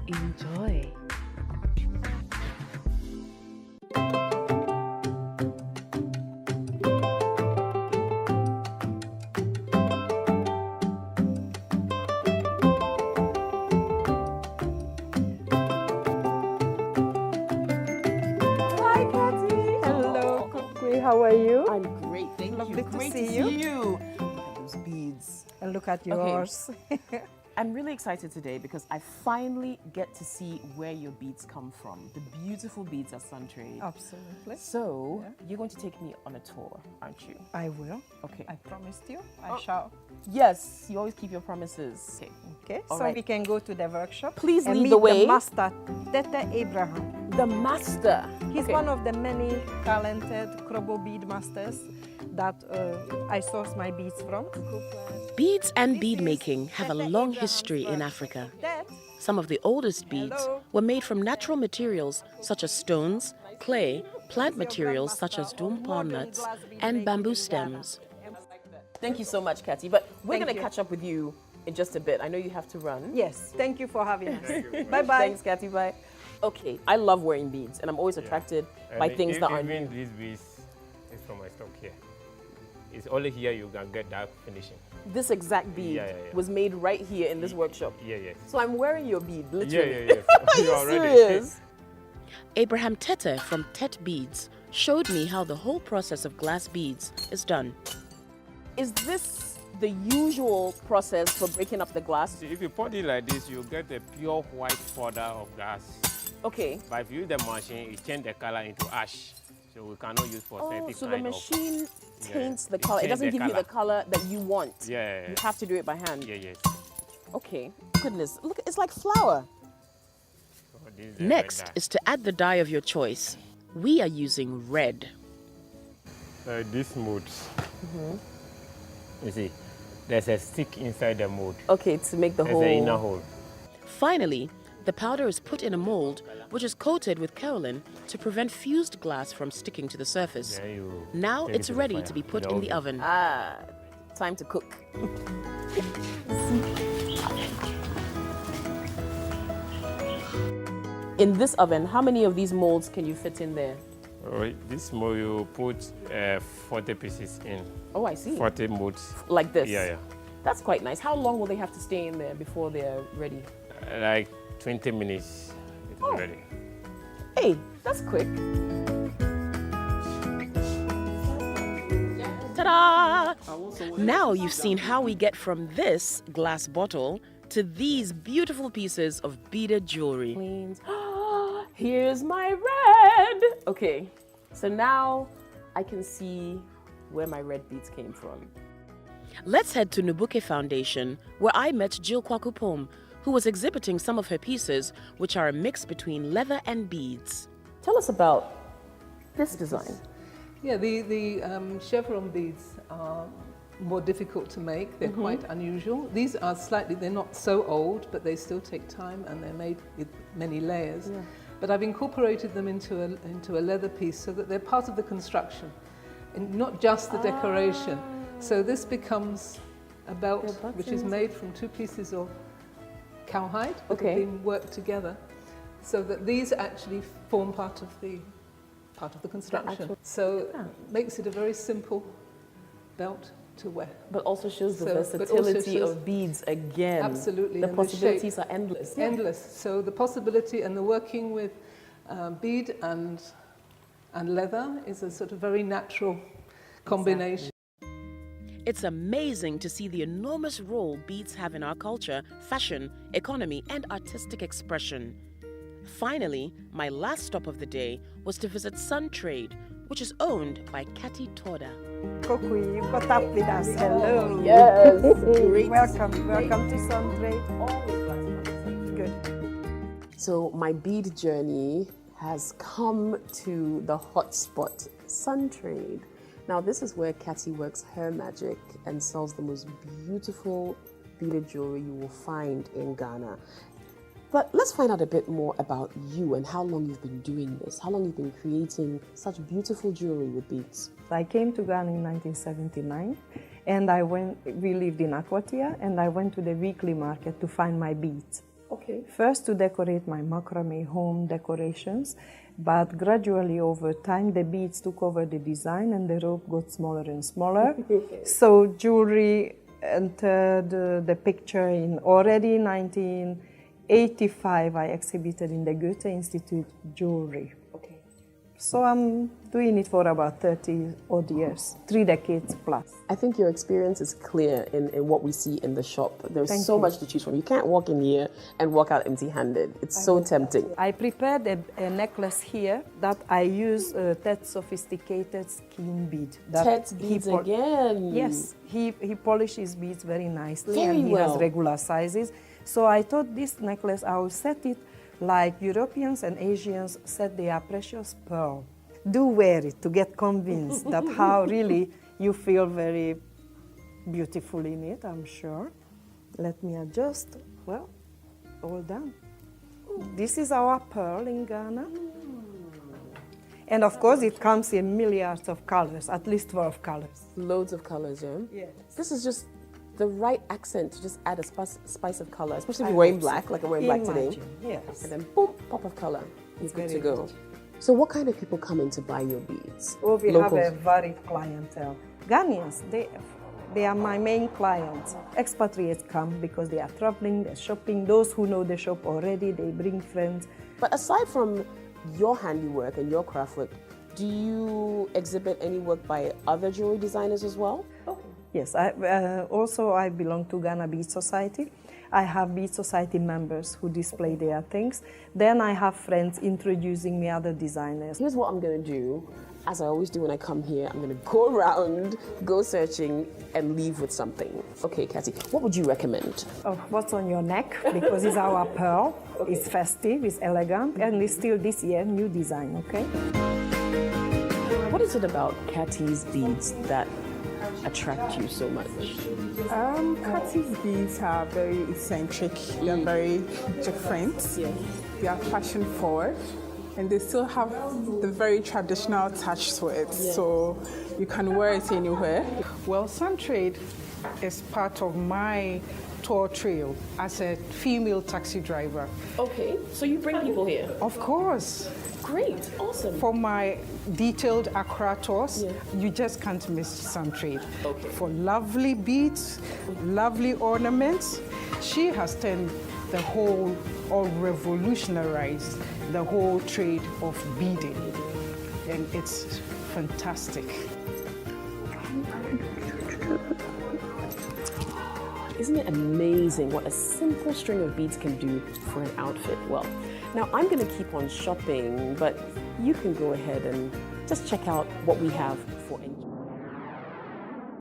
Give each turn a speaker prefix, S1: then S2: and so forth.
S1: Enjoy.
S2: Hi, Patty. Hello, Kukui. How are you?
S3: I'm great, thank
S2: Lovely
S3: you.
S2: to
S3: Great
S2: see
S3: to
S2: you.
S3: see you. Look at those beads.
S2: And look at yours.
S3: I'm really excited today because I finally get to see where your beads come from. The beautiful beads at Sun Trade.
S2: Absolutely.
S3: So, you're going to take me on a tour, aren't you?
S2: I will.
S3: Okay.
S2: I promised you. I shall.
S3: Yes, you always keep your promises. Okay.
S2: Okay.
S3: All
S2: so
S3: right.
S2: we can go to the workshop.
S3: Please
S2: and
S3: lead
S2: meet
S3: the way.
S2: the master, Tete Abraham.
S3: The master.
S2: He's
S3: Okay.
S2: one of the many talented Krobo bead masters that I source my beads from.
S4: Beads and bead making have a long history in Africa. Some of the oldest beads were made from natural materials such as stones, clay, plant materials such as dum palm nuts, and bamboo stems.
S3: Thank you so much, Katty. But we're
S2: Thank
S3: going to
S2: you.
S3: catch up with you in just a bit. I know you have to run.
S2: Yes. Thank you for having us. Bye-bye.
S3: Thanks, Katty. Bye. Okay, I love wearing beads, and I'm always attracted by things that are new.
S5: Even these beads is from my stock here. It's only here you can get that finishing.
S3: This exact bead was made right here in this workshop.
S5: Yeah, yes.
S3: So I'm wearing your bead, literally.
S5: Yeah.
S3: Are you serious?
S4: Abraham Tete from Tet Beads showed me how the whole process of glass beads is done.
S3: Is this the usual process for breaking up the glass?
S5: See, if you put it like this, you get a pure white powder of glass.
S3: Okay.
S5: But if you use the machine, it changes the color into ash. So we cannot use for certain
S3: So the
S5: kind of...
S3: machine taints the
S5: it
S3: color. It
S5: change
S3: doesn't
S5: the
S3: give you
S5: color.
S3: the color that you want.
S5: Yeah.
S3: You have to do it by hand.
S5: Yeah, yes.
S3: Okay. Goodness, look, it's like flour.
S5: So this is
S4: Next
S5: like
S4: is to add the dye of your choice. We are using red.
S5: this mold. You see, there's a stick inside the mold.
S3: Okay, to make the
S5: There's
S3: whole...
S5: an inner hole.
S4: Finally, the powder is put in a mold which is coated with kaolin to prevent fused glass from sticking to the surface.
S5: Then you
S4: Now
S5: take it
S4: it's
S5: to the
S4: ready
S5: fire,
S4: to be put in the oven.
S3: Ah, time to cook. In this oven, how many of these molds can you fit in there?
S5: Alright, this mold you put 40 pieces in.
S3: Oh, I see.
S5: 40 molds.
S3: Like this?
S5: Yeah.
S3: That's quite nice. How long will they have to stay in there before they're ready?
S5: Like 20 minutes, it's ready.
S3: Hey, that's quick.
S4: Ta-da! Now you've seen how we get from this glass bottle to these beautiful pieces of beaded jewelry.
S3: Cleans. Here's my red. Okay, so now I can see where my red beads came from.
S4: Let's head to Nubuke Foundation, where I met Jill Kwakupom, who was exhibiting some of her pieces, which are a mix between leather and beads.
S3: Tell us about this design.
S6: Yeah, the chevron beads are more difficult to make. They're quite unusual. These are they're not so old, but they still take time and they're made with many layers.
S3: Yeah.
S6: But I've incorporated them into a leather piece so that they're part of the construction and not just the decoration. So this becomes a belt which is made from 2 pieces of cowhide that have been worked together, so that these actually form part of the construction. So makes it a very simple belt to wear.
S3: But also shows the
S6: But also
S3: versatility
S6: shows-
S3: of beads again.
S6: Absolutely.
S3: The
S6: and
S3: possibilities
S6: shape,
S3: are endless.
S6: Endless. So the possibility and the working with bead and leather is a sort of very natural combination.
S4: It's amazing to see the enormous role beads have in our culture, fashion, economy, and artistic expression. Finally, my last stop of the day was to visit Sun Trade, which is owned by Katty Toda.
S2: Kukui, you got up with us. Hello.
S3: Yes. Great.
S2: Welcome to Sun Trade.
S3: Always glad to come.
S2: Good.
S3: So my bead journey has come to the hotspot, Sun Trade. Now this is where Katty works her magic and sells the most beautiful beaded jewelry you will find in Ghana. But let's find out a bit more about you and how long you've been doing this, how long you've been creating such beautiful jewelry with beads.
S2: I came to Ghana in 1979 and we lived in Aquatia, and I went to the weekly market to find my beads.
S3: Okay.
S2: First to decorate my macrame home decorations, but gradually over time the beads took over the design and the rope got smaller and smaller. So jewelry entered the picture in already 1985 I exhibited in the Goethe Institute jewelry.
S3: Okay.
S2: So I'm doing it for about 30 odd years, 3 decades plus.
S3: I think your experience is clear in what we see in the shop. There's
S2: Thank
S3: so
S2: you.
S3: much to choose from. You can't walk in here and walk out empty-handed. It's so tempting.
S2: I prepared a necklace here that I use Ted's sophisticated skin bead. That
S3: Ted's
S2: he
S3: beads again.
S2: Yes, he polishes beads very nicely
S3: Very
S2: and he
S3: well.
S2: has regular sizes. So I thought this necklace, I will set it like Europeans and Asians set their precious pearl. Do wear it to get convinced that how really you feel very beautiful in it, I'm sure. Let me adjust. Well, all done. This is our pearl in Ghana. And of course, it comes in milliards of colors, at least 12 colors.
S3: Loads of colors, yeah?
S2: Yes.
S3: This is just the right accent to just add a spice of color, especially if you're wearing black, like I'm wearing black today.
S2: Yes.
S3: And then boom, pop of color. You're
S2: It's
S3: good to
S2: very
S3: go.
S2: good.
S3: So what kind of people come in to buy your beads?
S2: Oh, we
S3: Locals?
S2: have a varied clientele. Ghanaians, they are my main clients. Expatriates come because they are traveling, they're shopping. Those who know the shop already, they bring friends.
S3: But aside from your handiwork and your craft work, do you exhibit any work by other jewelry designers as well?
S2: Yes, I belong to Ghana Bead Society. I have Bead Society members who display their things. Then I have friends introducing me other designers.
S3: Here's what I'm going to do. As I always do when I come here, I'm going to go around, go searching, and leave with something. Okay, Kathy, what would you recommend?
S2: Oh, what's on your neck? Because it's our pearl. Okay. It's festive, it's elegant, and it's still this year, new design, okay?
S3: What is it about Kathy's beads that attract you so much?
S1: Kathy's beads are very eccentric, they're very different, they are fashion forward, and they still have the very traditional touch to it, so you can wear it anywhere.
S7: Well, Sun Trade is part of my tour trail as a female taxi driver.
S3: Okay, so you bring people here?
S7: Of course.
S3: Great, awesome.
S7: For my detailed Accra tours, you just can't miss Sun Trade.
S3: Okay.
S7: For lovely beads, lovely ornaments, she has turned the whole, or revolutionized the whole trade of beading. And it's fantastic.
S3: Isn't it amazing what a simple string of beads can do for an outfit? Well, now I'm going to keep on shopping, but you can go ahead and just check out what we have for